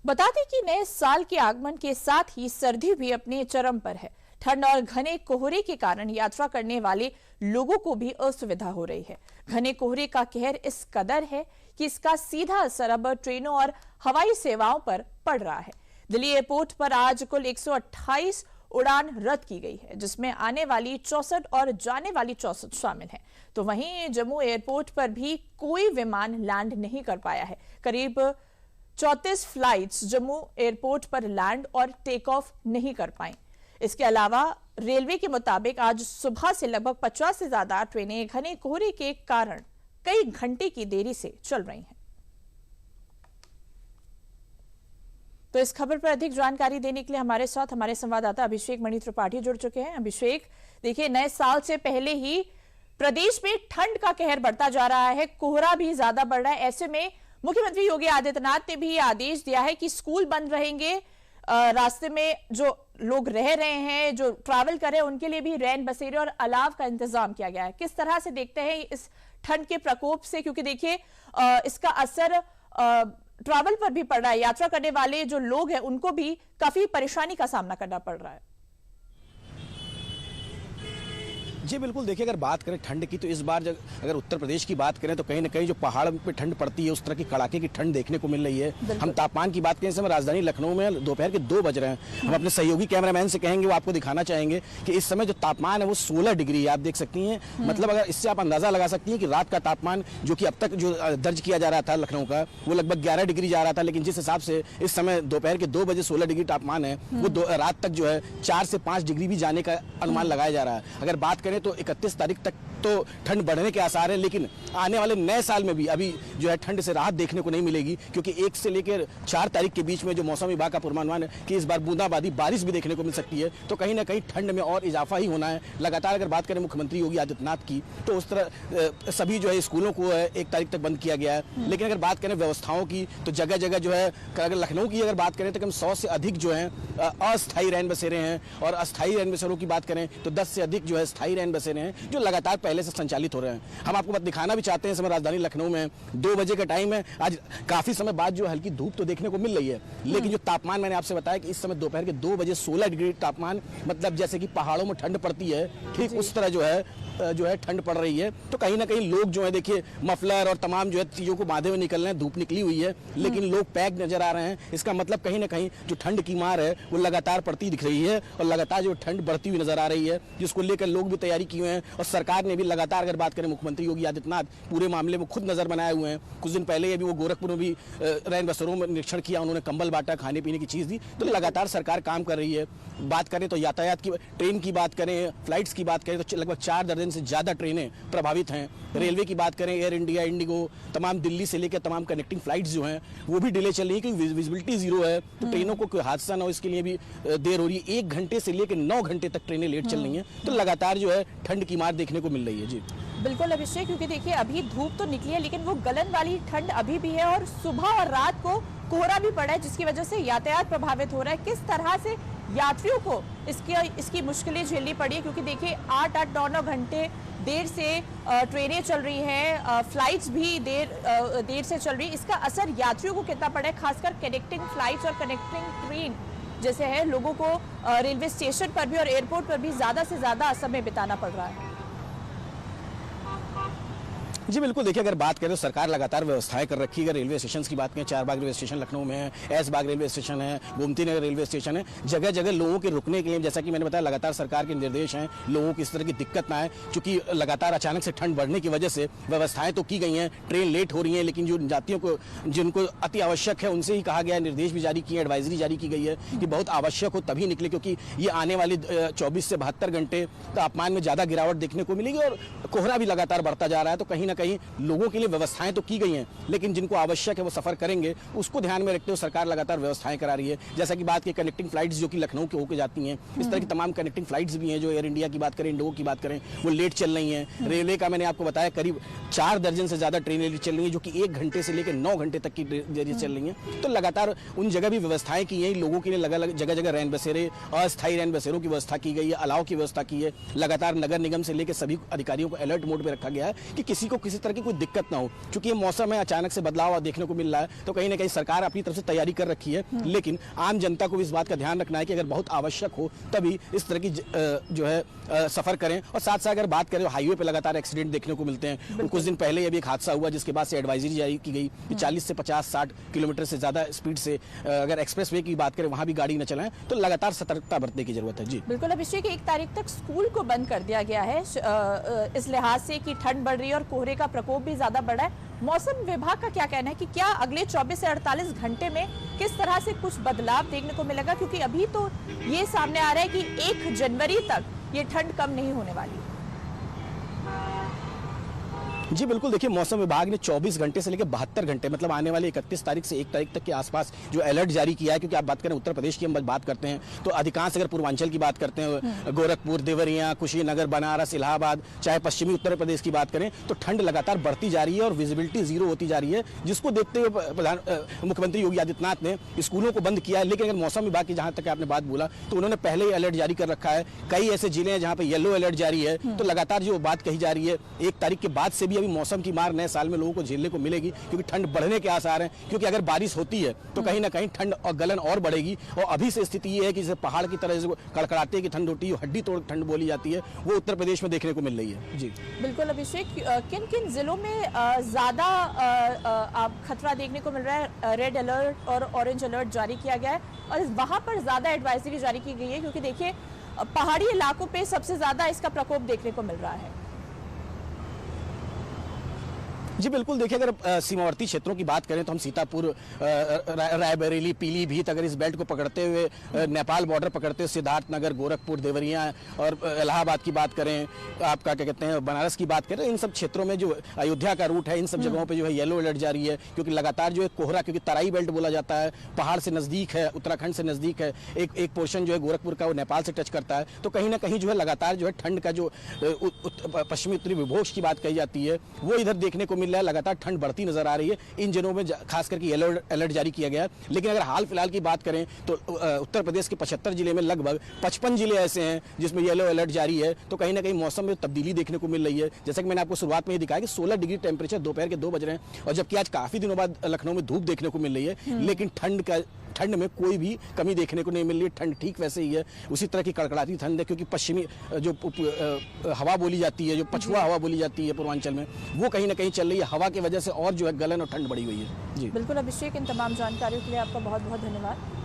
बता दें कि नए साल के आगमन के साथ ही सर्दी भी अपने चरम पर है। ठंड और घने कोहरे के कारण यात्रा करने वाले लोगों को भी असुविधा हो रही है। घने कोहरे का कहर इस कदर है कि इसका सीधा असर अब ट्रेनों और हवाई सेवाओं पर पड़ रहा है। दिल्ली एयरपोर्ट पर आज कुल 128 उड़ान रद्द की गई है, जिसमें आने वाली 64 और जाने वाली 64 शामिल हैं। तो वहीं जम्मू एयरपोर्ट पर भी कोई विमान लैंड नहीं कर पाया है। करीब 34 फ्लाइट्स जम्मू एयरपोर्ट पर लैंड और टेक ऑफ नहीं कर पाई। इसके अलावा रेलवे के मुताबिक आज सुबह से लगभग 50 से ज्यादा ट्रेनें घने कोहरे के कारण कई घंटे की देरी से चल रही हैं। तो इस खबर पर अधिक जानकारी देने के लिए हमारे साथ हमारे संवाददाता अभिषेक मणि त्रिपाठी जुड़ चुके हैं। अभिषेक, देखिए, नए साल से पहले ही प्रदेश में ठंड का कहर बढ़ता जा रहा है, कोहरा भी ज्यादा बढ़ रहा है। ऐसे में मुख्यमंत्री योगी आदित्यनाथ ने भी आदेश दिया है कि स्कूल बंद रहेंगे, रास्ते में जो लोग रह रहे हैं, जो ट्रैवल कर रहे हैं, उनके लिए भी रैन बसेरे और अलाव का इंतजाम किया गया है। किस तरह से देखते हैं इस ठंड के प्रकोप से, क्योंकि देखिए इसका असर ट्रैवल पर भी पड़ रहा है, यात्रा करने वाले जो लोग हैं उनको भी काफी परेशानी का सामना करना पड़ रहा है। जी बिल्कुल, देखिए, अगर बात करें ठंड की तो इस बार अगर उत्तर प्रदेश की बात करें तो कहीं ना कहीं जो पहाड़ पे ठंड पड़ती है उस तरह की कड़ाके की ठंड देखने को मिल रही है। हम तापमान की बात करें, इस समय राजधानी लखनऊ में दोपहर के 2 बज रहे हैं। हम अपने सहयोगी कैमरामैन से कहेंगे, वो आपको दिखाना चाहेंगे कि इस समय जो तापमान है वो 16 डिग्री है, आप देख सकती हैं। मतलब अगर इससे आप अंदाजा लगा सकती हैं कि रात का तापमान जो कि अब तक जो दर्ज किया जा रहा था लखनऊ का, वो लगभग 11 डिग्री जा रहा था, लेकिन जिस हिसाब से इस समय दोपहर के 2 बजे 16 डिग्री तापमान है, वो रात तक जो है 4 से 5 डिग्री भी जाने का अनुमान लगाया जा रहा है। अगर बात करें तो 31 तारीख तक तो ठंड बढ़ने के आसार हैं, लेकिन आने वाले नए साल में भी अभी जो है ठंड से राहत देखने को नहीं मिलेगी, क्योंकि 1 से लेकर 4 तारीख के बीच में जो मौसम विभाग का पूर्वानुमान है कि इस बार बूंदाबांदी बारिश भी देखने को मिल सकती है। तो कहीं ना कहीं ठंड में और इजाफा ही होना है लगातार। अगर बात करें मुख्यमंत्री योगी आदित्यनाथ की, तो उस तरह सभी जो है स्कूलों को 1 तारीख तक बंद किया गया है। लेकिन अगर बात करें व्यवस्थाओं की तो जगह जगह जो है, अगर लखनऊ की अगर बात करें तो कम 100 से अधिक जो है अस्थायी रैन बसेरे हैं, और अस्थायी रैन बसेरों की बात करें तो 10 से अधिक जो है स्थायी रैन बसेरे हैं, जो लगातार पहले से संचालित हो रहे हैं। हम आपको दिखाना भी चाहते हैं, समय राजधानी लखनऊ में 2 बजे का टाइम है। आज काफी समय बाद जो हल्की धूप तो देखने को मिल रही है, लेकिन जो तापमान मैंने आपसे बताया कि इस समय दोपहर के 2 बजे 16 डिग्री तापमान, मतलब जैसे कि पहाड़ों में ठंड पड़ती है, ठीक उस तरह जो है ठंड पड़ रही है। तो कहीं ना कहीं लोग जो है, देखिए, मफलर और तमाम जो है चीजों को बांधे हुए निकल रहे हैं। धूप निकली हुई है, लेकिन लोग पैक नजर आ रहे हैं। इसका मतलब कहीं ना कहीं जो ठंड की मार है वो लगातार पड़ती दिख रही है, और लगातार जो ठंड बढ़ती हुई नजर आ रही है, जिसको लेकर लोग भी तैयारी किए हैं। और सरकार ने भी लगातार, अगर बात करें, मुख्यमंत्री योगी आदित्यनाथ पूरे मामले में खुद नजर बनाए हुए हैं। कुछ दिन पहले अभी वो गोरखपुर में भी रैन बसेरों में निरीक्षण किया, उन्होंने कंबल बांटा, खाने पीने की चीज दी। तो लगातार सरकार काम कर रही है। बात करें तो यातायात की, ट्रेन की बात करें, फ्लाइट्स की बात करें तो लगभग 4 दर्जन से ज्यादा ट्रेनें प्रभावित हैं। रेलवे की बात करें, एयर इंडिया, इंडिगो, तमाम दिल्ली से लेकर तमाम कनेक्टिंग फ्लाइट्स जो हैं वो भी डिले चल रही है, क्योंकि विजिबिलिटी 0 है। तो ट्रेनों को कोई हादसा ना हो, इसके लिए भी देर हो रही है। 1 घंटे से लेकर 9 घंटे तक ट्रेनें लेट चल रही हैं। तो लगातार जो है ठंड की मार देखने को मिल रही है। जी बिल्कुल अभिषेक, क्योंकि देखिए अभी धूप तो निकली है, लेकिन वो गलन वाली ठंड अभी भी है, और सुबह और रात को कोहरा भी पड़ा है, जिसकी वजह से यातायात प्रभावित हो रहा है। किस तरह से यात्रियों को इसकी मुश्किलें झेलनी पड़ी है, क्योंकि देखिए 8-8, 9-9 घंटे देर से ट्रेनें चल रही हैं, फ्लाइट्स भी देर से चल रही है। इसका असर यात्रियों को कितना पड़ा है, खासकर कनेक्टिंग फ्लाइट्स और कनेक्टिंग ट्रेन जैसे है, लोगों को रेलवे स्टेशन पर भी और एयरपोर्ट पर भी ज्यादा से ज्यादा समय बिताना पड़ रहा है। जी बिल्कुल, देखिए, अगर बात करें तो सरकार लगातार व्यवस्थाएं कर रखी है। रेलवे स्टेशन की बात करें, चारबाग रेलवे स्टेशन लखनऊ में है, ऐशबाग रेलवे स्टेशन है, गोमती नगर रेलवे स्टेशन है। जगह जगह लोगों के रुकने के लिए, जैसा कि मैंने बताया, लगातार सरकार के निर्देश हैं, लोगों की इस तरह की दिक्कत ना आए। चूंकि लगातार अचानक से ठंड बढ़ने की वजह से व्यवस्थाएं तो की गई हैं, ट्रेन लेट हो रही है, लेकिन जो यात्रियों को, जिनको अति आवश्यक है, उनसे ही कहा गया है, निर्देश भी जारी किए, एडवाइजरी जारी की गई है कि बहुत आवश्यक हो तभी निकले, क्योंकि ये आने वाली 24 से 72 घंटे तापमान में ज्यादा गिरावट देखने को मिलेगी, और कोहरा भी लगातार बढ़ता जा रहा है। तो कहीं ना कहीं लोगों के लिए व्यवस्थाएं तो की गई हैं, लेकिन जिनको आवश्यक है वो सफर करेंगे, उसको ध्यान में रखते हुए सरकार लगातार व्यवस्थाएं करा रही है। जैसा कि बात की कनेक्टिंग फ्लाइट्स जो कि लखनऊ के होकर जाती हैं, इस तरह की तमाम कनेक्टिंग फ्लाइट्स भी हैं। जो एयर इंडिया की बात करें, इंडिगो की बात करें, वो लेट चल रही हैं। रेलवे का मैंने आपको बताया करीब 4 दर्जन से ज्यादा ट्रेनें लेट चल रही हैं, जो कि 1 घंटे से लेकर 9 घंटे तक की देरी चल रही हैं। तो लगातार उन जगह भी व्यवस्थाएं की हैं, लोगों के लिए जगह जगह रैन बसेरे, अस्थायी रैन बसेरों की व्यवस्था की गई है, अलाव की व्यवस्था की है। लगातार नगर निगम से लेकर सभी अधिकारियों को अलर्ट मोड पर रखा गया है कि किसी को किसी तरह की कोई दिक्कत ना हो, क्योंकि ये मौसम है, अचानक से बदलाव देखने को मिल रहा है, तो कहीं ना कहीं सरकार अपनी तरफ से तैयारी कर रखी है, लेकिन आम जनता को भी इस बात का ध्यान रखना है कि अगर बहुत आवश्यक हो तभी इस तरह की जो है सफर करें। और साथ साथ अगर बात करें, हाईवे पे लगातार एक्सीडेंट देखने को मिलते हैं। कुछ दिन पहले अभी एक हादसा हुआ जिसके बाद से एडवाइजरी जारी की गई कि 40 से 50-60 किलोमीटर से ज्यादा स्पीड से अगर एक्सप्रेस वे की बात करें वहां भी गाड़ी न चलाएं, तो लगातार सतर्कता बरतने की जरूरत है। जी बिल्कुल अभिषेक, 1 तारीख तक स्कूल को बंद कर दिया गया है इस लिहाज से कि ठंड बढ़ रही है और कोहरे का प्रकोप भी ज्यादा बढ़ा है। मौसम विभाग का क्या कहना है कि क्या अगले 24 से 48 घंटे में किस तरह से कुछ बदलाव देखने को मिलेगा, क्योंकि अभी तो ये सामने आ रहा है कि 1 जनवरी तक ये ठंड कम नहीं होने वाली। जी बिल्कुल, देखिए मौसम विभाग ने 24 घंटे से लेकर 72 घंटे मतलब आने वाले 31 तारीख से 1 तारीख तक के आसपास जो अलर्ट जारी किया है। क्योंकि आप बात करें उत्तर प्रदेश की, हम बात करते हैं तो अधिकांश अगर पूर्वांचल की बात करते हैं, गोरखपुर, देवरिया, कुशीनगर, बनारस, इलाहाबाद, चाहे पश्चिमी उत्तर प्रदेश की बात करें, तो ठंड लगातार बढ़ती जा रही है और विजिबिलिटी जीरो होती जा रही है, जिसको देखते हुए मुख्यमंत्री योगी आदित्यनाथ ने स्कूलों को बंद किया है। लेकिन अगर मौसम विभाग की जहां तक आपने बात बोला, तो उन्होंने पहले ही अलर्ट जारी कर रखा है। कई ऐसे जिले हैं जहां पर येलो अलर्ट जारी है, तो लगातार जो बात कही जा रही है 1 तारीख के बाद से भी अभी मौसम की मार नए साल में लोगों को झेलने को मिलेगी, क्योंकि ठंड बढ़ने के आसार हैं। क्योंकि अगर बारिश होती है तो कहीं ना कहीं ठंड और गलन और बढ़ेगी। और अभी से स्थिति ये है कि जैसे पहाड़ की तरह कड़कड़ाते की ठंड होती है, हड्डी तोड़ ठंड बोली जाती है, वो उत्तर प्रदेश में देखने को मिल रही है। जी बिल्कुल अभिषेक, किन किन जिलों में ज्यादा खतरा देखने को मिल रहा है? रेड अलर्ट और ऑरेंज अलर्ट जारी किया गया है और वहां पर ज्यादा एडवाइजरी जारी की गई है, क्योंकि देखिए पहाड़ी इलाकों पे सबसे ज्यादा इसका प्रकोप देखने को मिल रहा है। जी बिल्कुल, देखिए अगर सीमावर्ती क्षेत्रों की बात करें तो हम सीतापुर, रायबरेली, पीलीभीत, अगर इस बेल्ट को पकड़ते हुए नेपाल बॉर्डर पकड़ते हुए सिद्धार्थनगर, गोरखपुर, देवरिया और इलाहाबाद की बात करें, आपका क्या कहते हैं बनारस की बात करें, इन सब क्षेत्रों में जो अयोध्या का रूट है, इन सब जगहों पे जो है येलो अलर्ट जारी है। क्योंकि लगातार जो है कोहरा, क्योंकि तराई बेल्ट बोला जाता है, पहाड़ से नजदीक है, उत्तराखंड से नजदीक है, एक पोर्शन जो है गोरखपुर का वो नेपाल से टच करता है, तो कहीं ना कहीं जो है लगातार जो है ठंड का जो पश्चिमी उत्तरी विभोग की बात कही जाती है वो इधर देखने को मिल रहा है। लगातार ठंड बढ़ती नजर आ रही है। इन जिलों में खास करके येलो अलर्ट जारी किया गया है। लेकिन अगर हाल फिलहाल की बात करें तो उत्तर प्रदेश के 75 जिले में लगभग 55 जिले ऐसे हैं जिसमें येलो अलर्ट जारी है। तो कहीं ना कहीं मौसम में तब्दीली देखने को मिल रही है। जैसा कि मैंने आपको शुरुआत में ही दिखाया कि 16 डिग्री टेम्परेचर दोपहर के 2 बज रहे हैं, और जबकि आज काफी दिनों बाद लखनऊ में धूप देखने को मिल रही है, लेकिन ठंड में कोई भी कमी देखने को नहीं मिल रही है। ठंड ठीक वैसे ही है, उसी तरह की कड़कड़ाती ठंड है, क्योंकि पश्चिमी जो हवा बोली जाती है, जो पछुआ हवा बोली जाती है पूर्वांचल में, वो कहीं ना कहीं चल रही है। हवा की वजह से और जो है गलन और ठंड बढ़ी हुई है। जी बिल्कुल अभिषेक, इन तमाम जानकारियों के लिए आपका बहुत बहुत धन्यवाद।